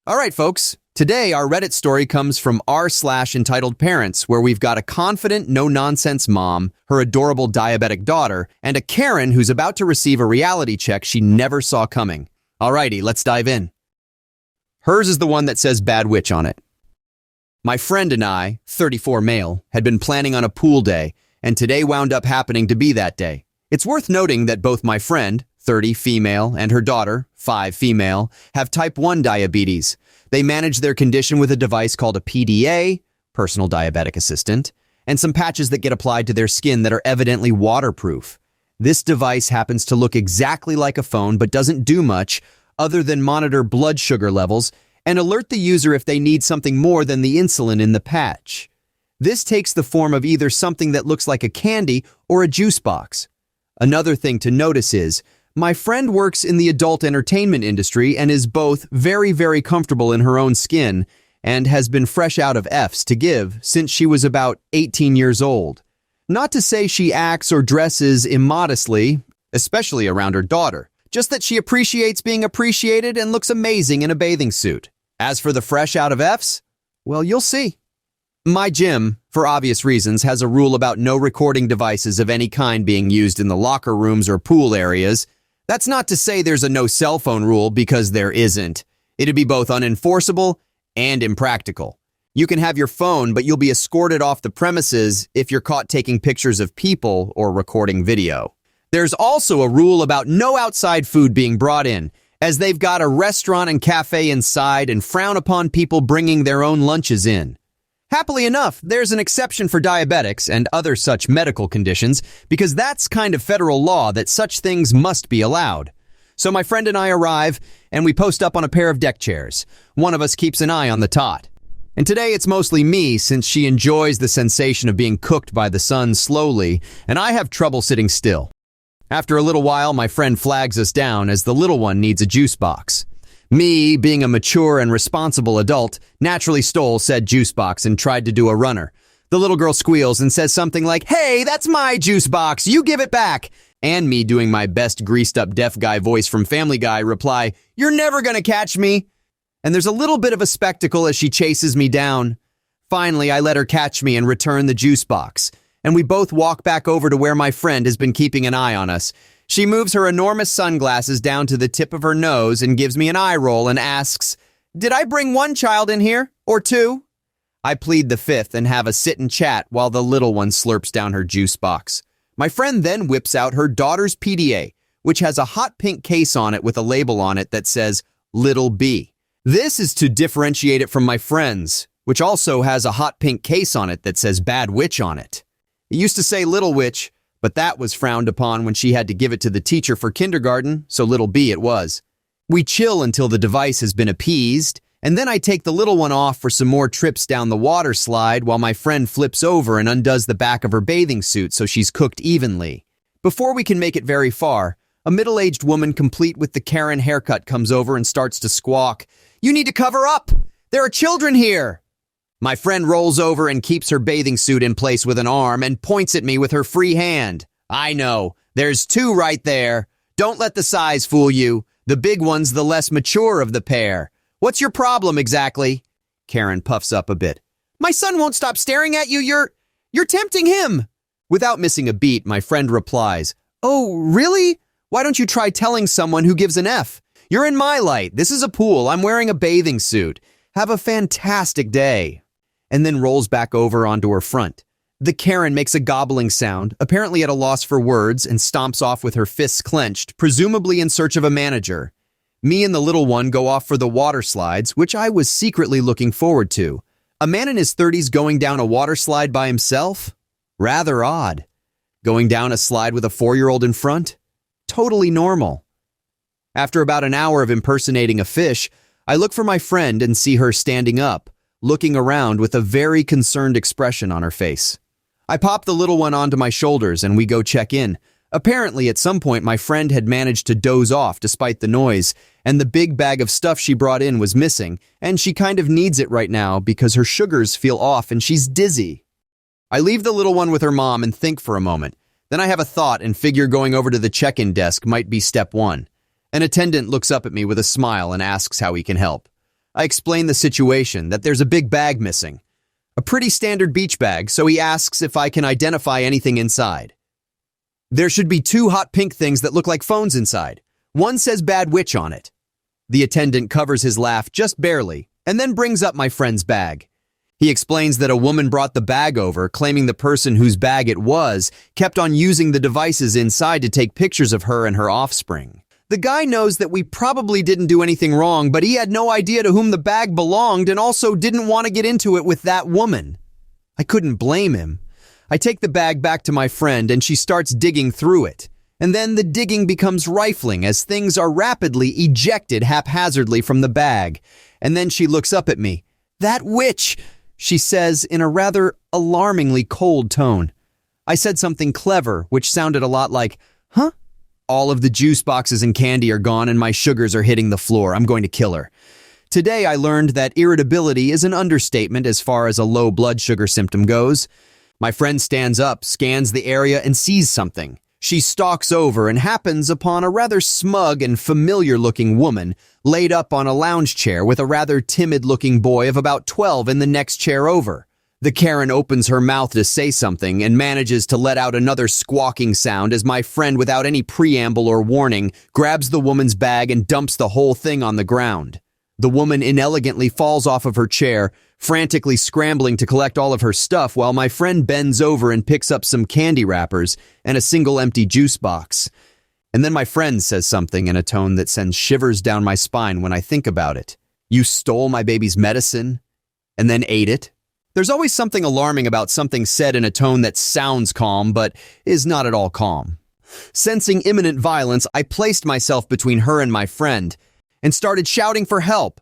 All right, folks. Today, our Reddit story comes from r/EntitledParents, where we've got a confident, no-nonsense mom, her adorable diabetic daughter, and a Karen who's about to receive a reality check she never saw coming. Alrighty, let's dive in. Hers is the one that says bad witch on it. My friend and I, 34 male, had been planning on a pool day, and today wound up happening to be that day. It's worth noting that both my friend, 30 female, and her daughter, 5 female, have type 1 diabetes. They manage their condition with a device called a PDA, personal diabetic assistant, and some patches that get applied to their skin that are evidently waterproof. This device happens to look exactly like a phone but doesn't do much other than monitor blood sugar levels and alert the user if they need something more than the insulin in the patch. This takes the form of either something that looks like a candy or a juice box. Another thing to notice is, my friend works in the adult entertainment industry and is both very, very comfortable in her own skin and has been fresh out of F's to give since she was about 18 years old. Not to say she acts or dresses immodestly, especially around her daughter, just that she appreciates being appreciated and looks amazing in a bathing suit. As for the fresh out of F's, well, you'll see. My gym, for obvious reasons, has a rule about no recording devices of any kind being used in the locker rooms or pool areas. That's not to say there's a no cell phone rule, because there isn't. It'd be both unenforceable and impractical. You can have your phone, but you'll be escorted off the premises if you're caught taking pictures of people or recording video. There's also a rule about no outside food being brought in, as they've got a restaurant and cafe inside and frown upon people bringing their own lunches in. Happily enough, there's an exception for diabetics and other such medical conditions because that's kind of federal law that such things must be allowed. So my friend and I arrive, and we post up on a pair of deck chairs. One of us keeps an eye on the tot. And today it's mostly me since she enjoys the sensation of being cooked by the sun slowly, and I have trouble sitting still. After a little while, my friend flags us down as the little one needs a juice box. Me, being a mature and responsible adult, naturally stole said juice box and tried to do a runner. The little girl squeals and says something like, "Hey, that's my juice box, you give it back." And me, doing my best greased-up deaf guy voice from Family Guy, reply, "You're never gonna catch me." And there's a little bit of a spectacle as she chases me down. Finally, I let her catch me and return the juice box, and we both walk back over to where my friend has been keeping an eye on us. She moves her enormous sunglasses down to the tip of her nose and gives me an eye roll and asks, "Did I bring one child in here? Or two?" I plead the fifth and have a sit and chat while the little one slurps down her juice box. My friend then whips out her daughter's PDA, which has a hot pink case on it with a label on it that says, "Little B." This is to differentiate it from my friend's, which also has a hot pink case on it that says "Bad Witch" on it. It used to say "Little Witch," but that was frowned upon when she had to give it to the teacher for kindergarten, so Little B it was. We chill until the device has been appeased, and then I take the little one off for some more trips down the water slide while my friend flips over and undoes the back of her bathing suit so she's cooked evenly. Before we can make it very far, a middle-aged woman complete with the Karen haircut comes over and starts to squawk, "You need to cover up! There are children here!" My friend rolls over and keeps her bathing suit in place with an arm and points at me with her free hand. "I know. There's 2 right there. Don't let the size fool you. The big one's the less mature of the pair. What's your problem exactly?" Karen puffs up a bit. "My son won't stop staring at you. You're tempting him." Without missing a beat, my friend replies, "Oh, really? Why don't you try telling someone who gives an F? You're in my light. This is a pool. I'm wearing a bathing suit. Have a fantastic day." And then rolls back over onto her front. The Karen makes a gobbling sound, apparently at a loss for words, and stomps off with her fists clenched, presumably in search of a manager. Me and the little one go off for the water slides, which I was secretly looking forward to. A man in his 30s going down a water slide by himself? Rather odd. Going down a slide with a 4-year-old in front? Totally normal. After about an hour of impersonating a fish, I look for my friend and see her standing up, looking around with a very concerned expression on her face. I pop the little one onto my shoulders and we go check in. Apparently, at some point, my friend had managed to doze off despite the noise, and the big bag of stuff she brought in was missing, and she kind of needs it right now because her sugars feel off and she's dizzy. I leave the little one with her mom and think for a moment. Then I have a thought and figure going over to the check-in desk might be step 1. An attendant looks up at me with a smile and asks how he can help. I explain the situation, that there's a big bag missing. A pretty standard beach bag, so he asks if I can identify anything inside. There should be 2 hot pink things that look like phones inside. One says Bad Witch on it. The attendant covers his laugh just barely, and then brings up my friend's bag. He explains that a woman brought the bag over, claiming the person whose bag it was kept on using the devices inside to take pictures of her and her offspring. The guy knows that we probably didn't do anything wrong, but he had no idea to whom the bag belonged and also didn't want to get into it with that woman. I couldn't blame him. I take the bag back to my friend and she starts digging through it. And then the digging becomes rifling as things are rapidly ejected haphazardly from the bag. And then she looks up at me. "That witch," she says in a rather alarmingly cold tone. I said something clever, which sounded a lot like, "Huh?" All of the juice boxes and candy are gone and my sugars are hitting the floor. I'm going to kill her. Today I learned that irritability is an understatement as far as a low blood sugar symptom goes. My friend stands up, scans the area, and sees something. She stalks over and happens upon a rather smug and familiar-looking woman laid up on a lounge chair with a rather timid-looking boy of about 12 in the next chair over. The Karen opens her mouth to say something and manages to let out another squawking sound as my friend, without any preamble or warning, grabs the woman's bag and dumps the whole thing on the ground. The woman inelegantly falls off of her chair, frantically scrambling to collect all of her stuff while my friend bends over and picks up some candy wrappers and a single empty juice box. And then my friend says something in a tone that sends shivers down my spine when I think about it. "You stole my baby's medicine and then ate it?" There's always something alarming about something said in a tone that sounds calm but is not at all calm. Sensing imminent violence, I placed myself between her and my friend and started shouting for help.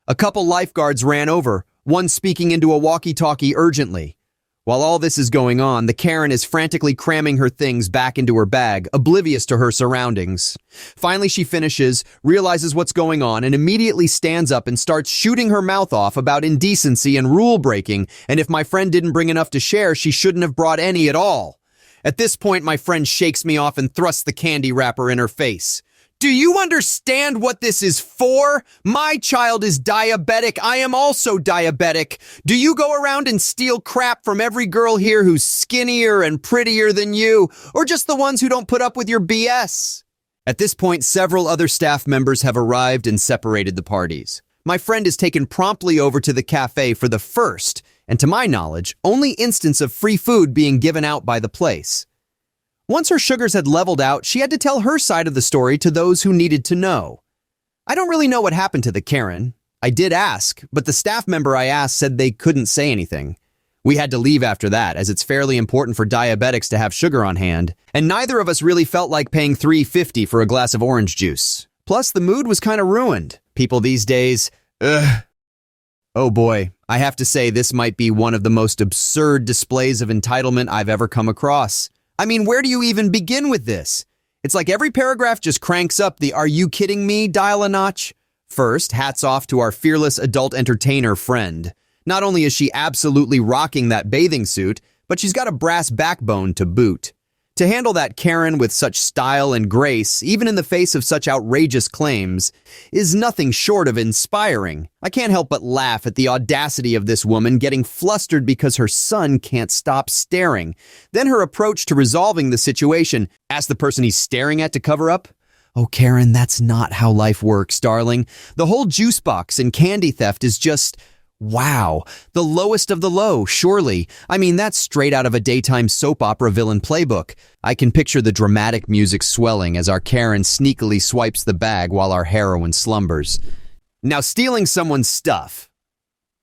A couple lifeguards ran over, one speaking into a walkie-talkie urgently. While all this is going on, the Karen is frantically cramming her things back into her bag, oblivious to her surroundings. Finally, she finishes, realizes what's going on, and immediately stands up and starts shooting her mouth off about indecency and rule-breaking, and if my friend didn't bring enough to share, she shouldn't have brought any at all. At this point, my friend shakes me off and thrusts the candy wrapper in her face. "Do you understand what this is for? My child is diabetic. I am also diabetic. Do you go around and steal crap from every girl here who's skinnier and prettier than you, or just the ones who don't put up with your BS?" At this point, several other staff members have arrived and separated the parties. My friend is taken promptly over to the cafe for the first, and to my knowledge, only instance of free food being given out by the place. Once her sugars had leveled out, she had to tell her side of the story to those who needed to know. I don't really know what happened to the Karen. I did ask, but the staff member I asked said they couldn't say anything. We had to leave after that, as it's fairly important for diabetics to have sugar on hand, and neither of us really felt like paying $3.50 for a glass of orange juice. Plus, the mood was kind of ruined. People these days, ugh. Oh boy, I have to say this might be one of the most absurd displays of entitlement I've ever come across. I mean, where do you even begin with this? It's like every paragraph just cranks up the "are you kidding me" dial a notch. First, hats off to our fearless adult entertainer friend. Not only is she absolutely rocking that bathing suit, but she's got a brass backbone to boot. To handle that Karen with such style and grace, even in the face of such outrageous claims, is nothing short of inspiring. I can't help but laugh at the audacity of this woman getting flustered because her son can't stop staring. Then her approach to resolving the situation: ask the person he's staring at to cover up. Oh, Karen, that's not how life works, darling. The whole juice box and candy theft is just... wow, the lowest of the low, surely. I mean, that's straight out of a daytime soap opera villain playbook. I can picture the dramatic music swelling as our Karen sneakily swipes the bag while our heroine slumbers. Now, stealing someone's stuff,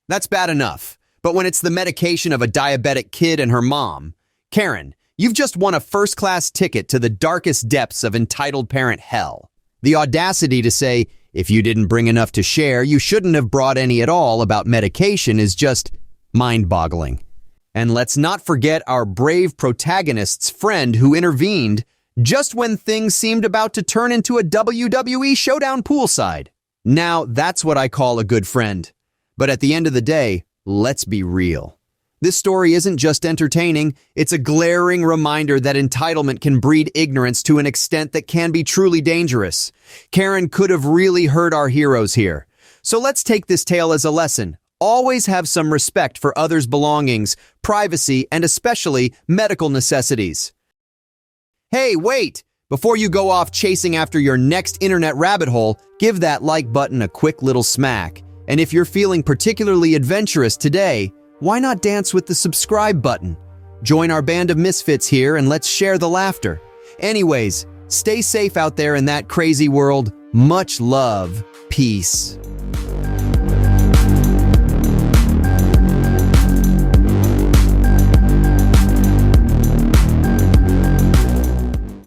that's bad enough. But when it's the medication of a diabetic kid and her mom, Karen, you've just won a first-class ticket to the darkest depths of entitled parent hell. The audacity to say, "If you didn't bring enough to share, you shouldn't have brought any at all" about medication is just mind-boggling. And let's not forget our brave protagonist's friend who intervened just when things seemed about to turn into a WWE showdown poolside. Now, that's what I call a good friend. But at the end of the day, let's be real. This story isn't just entertaining, it's a glaring reminder that entitlement can breed ignorance to an extent that can be truly dangerous. Karen could have really hurt our heroes here. So let's take this tale as a lesson. Always have some respect for others' belongings, privacy, and especially medical necessities. Hey, wait! Before you go off chasing after your next internet rabbit hole, give that like button a quick little smack. And if you're feeling particularly adventurous today, why not dance with the subscribe button? Join our band of misfits here and let's share the laughter. Anyways, stay safe out there in that crazy world. Much love. Peace.